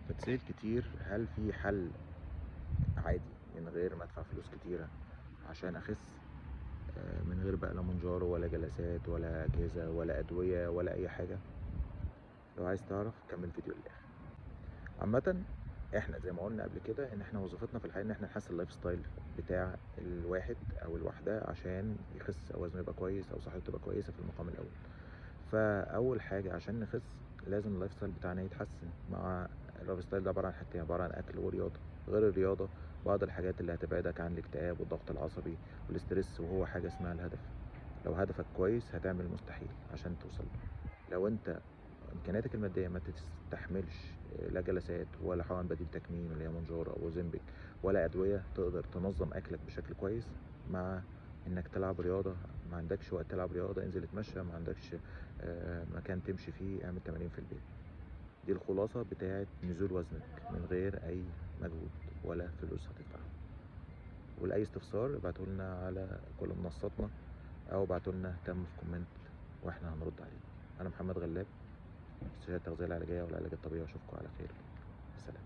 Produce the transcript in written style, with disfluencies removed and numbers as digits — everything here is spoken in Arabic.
بتسأل كتير هل في حل عادي من غير ما ادفع فلوس كتيرة عشان اخس، من غير بقى لا منجار ولا جلسات ولا اجهزة ولا ادوية ولا اي حاجة؟ لو عايز تعرف كمل فيديو للاخر. عامة احنا زي ما قلنا قبل كده ان احنا وظيفتنا في الحياة ان احنا نحسن اللايف ستايل بتاع الواحد او الواحدة عشان يخس او وزنه يبقى كويس او صحته تبقى كويسة في المقام الاول. فاول حاجة عشان نخس لازم اللايف ستايل بتاعنا يتحسن. مع اللايف ستايل ده عبارة عن حاجتين، عبارة عن اكل ورياضة. غير الرياضة بعض الحاجات اللي هتبعدك عن الاكتئاب والضغط العصبي والاسترس، وهو حاجة اسمها الهدف. لو هدفك كويس هتعمل المستحيل عشان توصل له. لو انت امكانياتك الماديه ما تستحملش لا جلسات ولا حقن بديل تكميم اللي هي منجاره او اوزمبيك ولا ادويه، تقدر تنظم اكلك بشكل كويس مع انك تلعب رياضه. ما عندكش وقت تلعب رياضه، انزل اتمشى. ما عندكش مكان تمشي فيه، اعمل تمارين في البيت. دي الخلاصه بتاعه نزول وزنك من غير اي مجهود ولا فلوس هتدفعها. ولاي استفسار ابعتوا لنا على كل منصاتنا او ابعتوا لنا تم في كومنت واحنا هنرد عليه. انا محمد غلاب، استشاري التغذيه العلاجيه والعلاج الطبيعي، واشوفكم على خير. سلام.